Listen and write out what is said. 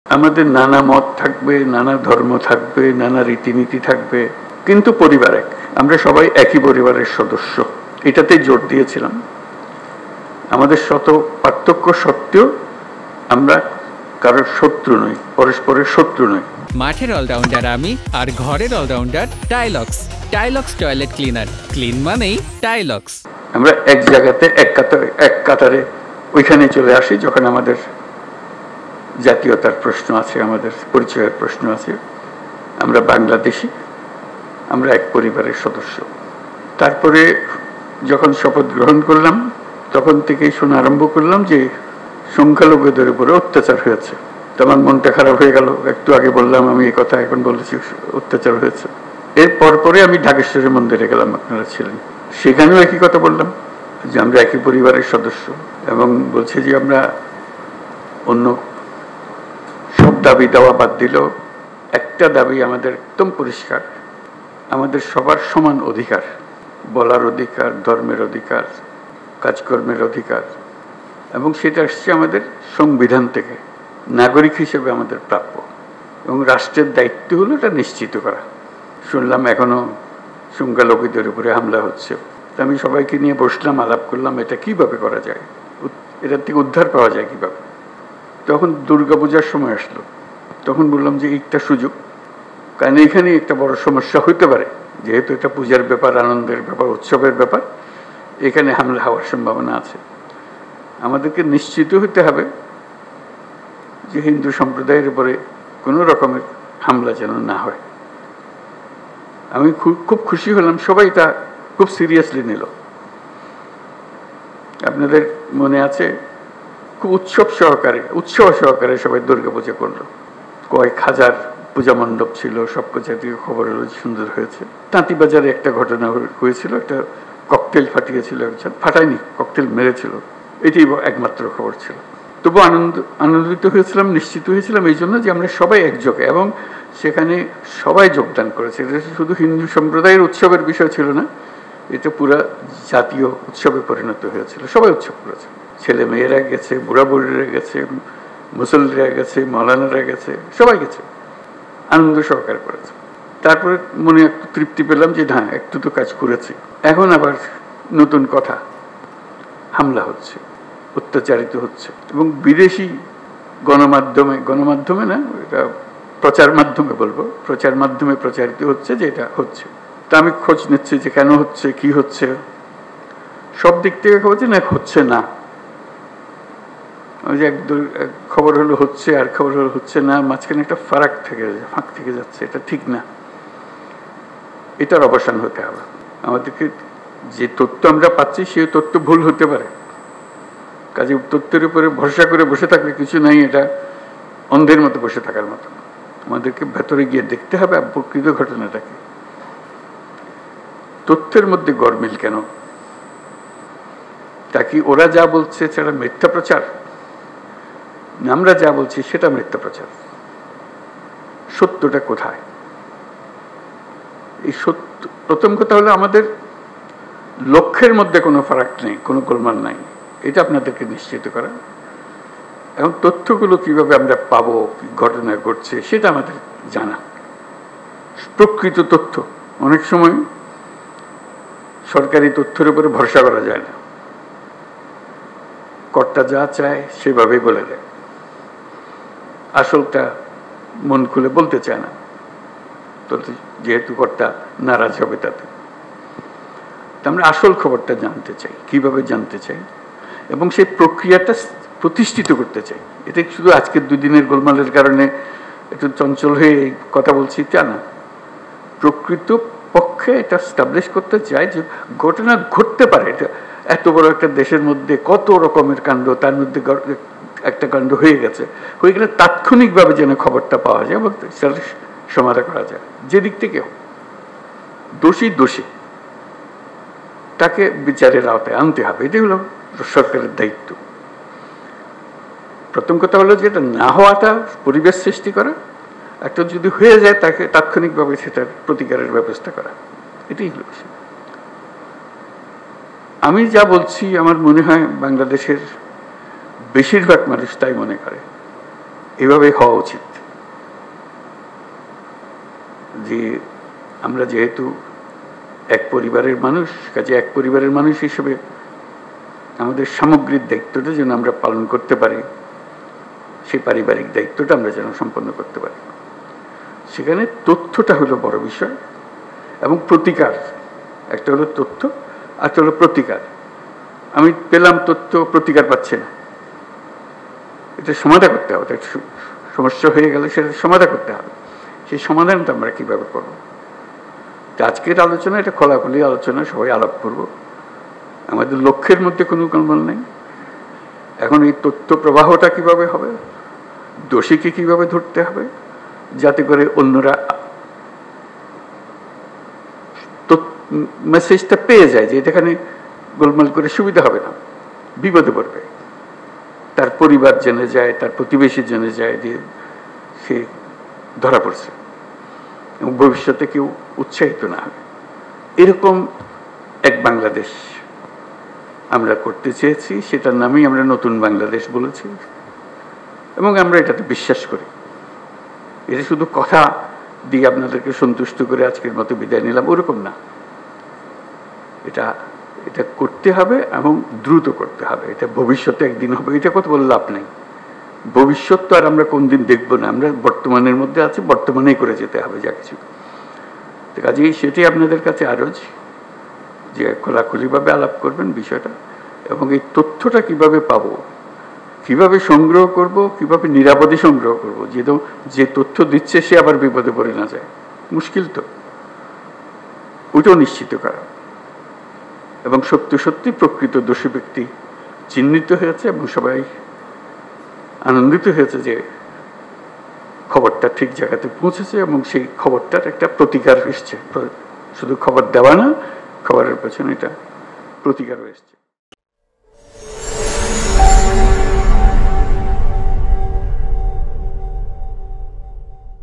আমাদের নানা মত থাকবে, নানা ধর্ম থাকবে, নানা রীতিনীতি থাকবে, কিন্তু পরিবার এক। আমরা সবাই একই পরিবারের সদস্য, এটাতে জোর দিয়েছিলাম। আমাদের শত পার্থক্য সত্ত্বেও আমরা কারোর শত্রু নই, পরস্পরের শত্রু নই। মাঠের অলরাউন্ডার আমি, আর ঘরের allrounder Tylox. Tylox toilet cleaner, clean মানেই টাইলক্স। আমরা এক জায়গাতে এক কাতারে ওইখানে চলে আসি যখন আমাদের জাতীয়তার প্রশ্ন আছে, আমাদের পরিচয়ের প্রশ্ন আছে। আমরা বাংলাদেশি, আমরা এক পরিবারের সদস্য। তারপরে যখন শপথ গ্রহণ করলাম তখন থেকেই শোনা আরম্ভ করলাম যে সংখ্যালঘুদের উপরে অত্যাচার হয়েছে। তো আমার মনটা খারাপ হয়ে গেল। একটু আগে বললাম আমি এই কথা, এখন বলেছি অত্যাচার হয়েছে। এর পরে আমি ঢাকেশ্বরী মন্দিরে গেলাম, আপনারা ছিলেন, সেখানেও একই কথা বললাম যে আমরা একই পরিবারের সদস্য, এবং বলছে যে আমরা অন্য সব দাবি দেওয়া বাদ দিলেও একটা দাবি আমাদের একদম পরিষ্কার, আমাদের সবার সমান অধিকার, বলার অধিকার, ধর্মের অধিকার, কাজকর্মের অধিকার, এবং সেটা আসছে আমাদের সংবিধান থেকে, নাগরিক হিসেবে আমাদের প্রাপ্য, এবং রাষ্ট্রের দায়িত্ব হলো এটা নিশ্চিত করা। শুনলাম এখনো সংখ্যালঘুদের উপরে হামলা হচ্ছে। আমি সবাইকে নিয়ে বসলাম, আলাপ করলাম এটা কিভাবে করা যায়, এটার থেকে উদ্ধার পাওয়া যায় কিভাবে। তখন দুর্গাপূজার সময় আসলো, তখন বললাম যে একটা সুযোগ, কারণ এখানে একটা বড় সমস্যা হইতে পারে, যেহেতু এটা পূজার ব্যাপার, আনন্দের ব্যাপার, উৎসবের ব্যাপার, এখানে হামলা হওয়ার সম্ভাবনা আছে। আমাদেরকে নিশ্চিত হতে হবে যে হিন্দু সম্প্রদায়ের উপরে কোনো রকমের হামলা যেন না হয়। আমি খুব খুশি হলাম, সবাই তা খুব সিরিয়াসলি নিল। আপনাদের মনে আছে, খুব উৎসব সহকারে সবাই দুর্গাপূজা করলো। কয়েক হাজার পূজা মণ্ডপ ছিল, সব জাতীয় খবর হলো সুন্দর হয়েছে। তাঁতিবাজারে একটা ঘটনা হয়েছিল, একটা ককটেল ফাটিয়েছিল একজন, ফাটায়নি, ককটেল মেরেছিল, এটি একমাত্র খবর ছিল। তবু আনন্দিত হয়েছিলাম, নিশ্চিত হয়েছিলাম এই জন্য যে আমরা সবাই একযোগে, এবং সেখানে সবাই যোগদান করেছে। এটা শুধু হিন্দু সম্প্রদায়ের উৎসবের বিষয় ছিল না, এটা পুরা জাতীয় উৎসবে পরিণত হয়েছিল। সবাই উৎসব করেছে, ছেলে মেয়েরা গেছে, বুড়া বুড়িরা গেছে, মুসল্লিরা গেছে, মৌলানারা গেছে, সবাই গেছে, আনন্দ সহকারে করেছে। তারপরে মনে একটু তৃপ্তি পেলাম যে হ্যাঁ, একটু তো কাজ করেছি। এখন আবার নতুন কথা, হামলা হচ্ছে, অত্যাচারিত হচ্ছে, এবং বিদেশি গণমাধ্যমে না, এটা প্রচার মাধ্যমে বলবো, প্রচার মাধ্যমে প্রচারিত হচ্ছে যে এটা হচ্ছে। তা আমি খোঁজ নিচ্ছি যে কেন হচ্ছে, কি হচ্ছে। সব দিক থেকে খবর যে না, হচ্ছে না। ওই যে এক খবর হলো হচ্ছে, আর খবর হলো হচ্ছে না, মাঝখানে একটা ফাঁক থেকে যাচ্ছে, এটা ঠিক না। এটার অবসান হতে হবে। আমাদেরকে যে তথ্য আমরা পাচ্ছি সেই তথ্য ভুল হতে পারে, কাজে তথ্যের উপরে ভরসা করে বসে থাকলে কিছু নাই, এটা অন্ধের মতো বসে থাকার মতো। আমাদেরকে ভেতরে গিয়ে দেখতে হবে প্রকৃত ঘটনাটাকে। তথ্যের মধ্যে গরমিল কেন? তা কি ওরা যা বলছে সেটা মিথ্যা প্রচার? আমরা যা বলছি সেটা মিথ্যা প্রচার? সত্যটা কোথায়? এই সত্য, প্রথম কথা হলো আমাদের লক্ষ্যের মধ্যে কোনো ফারাক নেই, কোনো গোলমাল নাই, এটা আপনাদেরকে নিশ্চিত করা। এবং তথ্যগুলো কিভাবে আমরা পাবো, ঘটনা ঘটছে সেটা আমাদের জানা। প্রকৃত তথ্য, অনেক সময় সরকারি তথ্যের উপরে ভরসা করা যায় না, কর্তা যা চায় সেভাবেই বলে দেয়, আসলটা মন খুলে বলতে চায় না, তো যেহেতু কর্তা নারাজ হবে তাতে। আমরা আসল খবরটা জানতে চাই, কিভাবে জানতে চাই, এবং সেই প্রক্রিয়াটা প্রতিষ্ঠিত করতে চাই। এটা শুধু আজকের দুদিনের গোলমালের কারণে একটু চঞ্চল হয়ে কথা বলছি তা না, প্রকৃত পক্ষে এটা স্টাবলিশ করতে চাই যে ঘটনা ঘটতে পারে। এটা এত বড় একটা দেশের মধ্যে কত রকমের কাণ্ড, তার মধ্যে একটা কাণ্ড হয়ে গেলে তাৎক্ষণিকভাবে যেন খবরটা পাওয়া যায় এবং সেটা সমাধান করা যায়। যে দিক থেকে দোষী তাকে বিচারের আওতায় আনতে হবে, এটাই হলো সরকারের দায়িত্ব। প্রথম কথা হলো যে এটা না হওয়াটা পরিবেশ সৃষ্টি করা, একটা যদি হয়ে যায় তাকে তাৎক্ষণিকভাবে সেটার প্রতিকারের ব্যবস্থা করা, এটাই হলো বিষয়। আমি যা বলছি আমার মনে হয় বাংলাদেশের বেশিরভাগ মানুষ তাই মনে করে। এভাবে হওয়া উচিত যে আমরা যেহেতু এক পরিবারের মানুষ, কাজে এক পরিবারের মানুষ হিসেবে আমাদের সামগ্রিক দায়িত্বটা যেন আমরা পালন করতে পারি, সেই পারিবারিক দায়িত্বটা আমরা যেন সম্পন্ন করতে পারি। সেখানে তথ্যটা হলো বড় বিষয় এবং প্রতিকার। একটা হলো তথ্য, একটা হলো প্রতিকার। আমি পেলাম তথ্য, প্রতিকার পাচ্ছে না, এটা সমাধান করতে হবে। সমস্যা হয়ে গেলে সেটা সমাধান করতে হবে। সেই সমাধানটা আমরা কিভাবে করবো? আজকের আলোচনা এটা খোলাখুলি আলোচনা, সবাই আলাপ করব। আমাদের লক্ষ্যের মধ্যে কোনো গোলমাল নেই। এখন এই তথ্য প্রবাহটা কিভাবে হবে, দোষীকে কিভাবে ধরতে হবে, যাতে করে অন্যরা মেসেজটা পেয়ে যায় যে এখানে গোলমাল করে সুবিধা হবে না, বিপদে পড়বে। তার পরিবার জেনে যায়, তার প্রতিবেশী জেনে যায় যে সে ধরা পড়ছে, এবং ভবিষ্যতে কেউ উৎসাহিত না হবে। এরকম এক বাংলাদেশ আমরা করতে চেয়েছি, সেটার নামেই আমরা নতুন বাংলাদেশ বলেছি, এবং আমরা এটাতে বিশ্বাস করি। এটা শুধু কথা দিয়ে আপনাদেরকে সন্তুষ্ট করে আজকের মতো বিদায় নিলাম, ওরকম না। এটা করতে হবে এবং দ্রুত করতে হবে। এটা ভবিষ্যতে একদিন হবে, এটা কথা বলে লাভ নেই। ভবিষ্যৎ তো আর আমরা কোনদিন দেখবো না, আমরা বর্তমানের মধ্যে আছি, বর্তমানেই করে যেতে হবে যা কিছু। কাজেই সেটাই আপনাদের কাছে আরজ যে খোলাখুলিভাবে আলাপ করবেন বিষয়টা, এবং এই তথ্যটা কিভাবে পাবো, কিভাবে সংগ্রহ করব, কিভাবে নিরাপদে সংগ্রহ করব, যে তথ্য দিচ্ছে সে আবার বিপদে পড়ে না যায়, মুশকিল তো, ওইটাও নিশ্চিত করা। এবং সত্যি সত্যি প্রকৃত দোষী ব্যক্তি চিহ্নিত হয়েছে এবং সবাই আনন্দিত হয়েছে যে খবরটা ঠিক জায়গাতে পৌঁছেছে, এবং সেই খবরটার একটা প্রতিকার এসছে। শুধু খবর দেওয়া না, খবরের পেছনে এটা প্রতিকারও এসছে।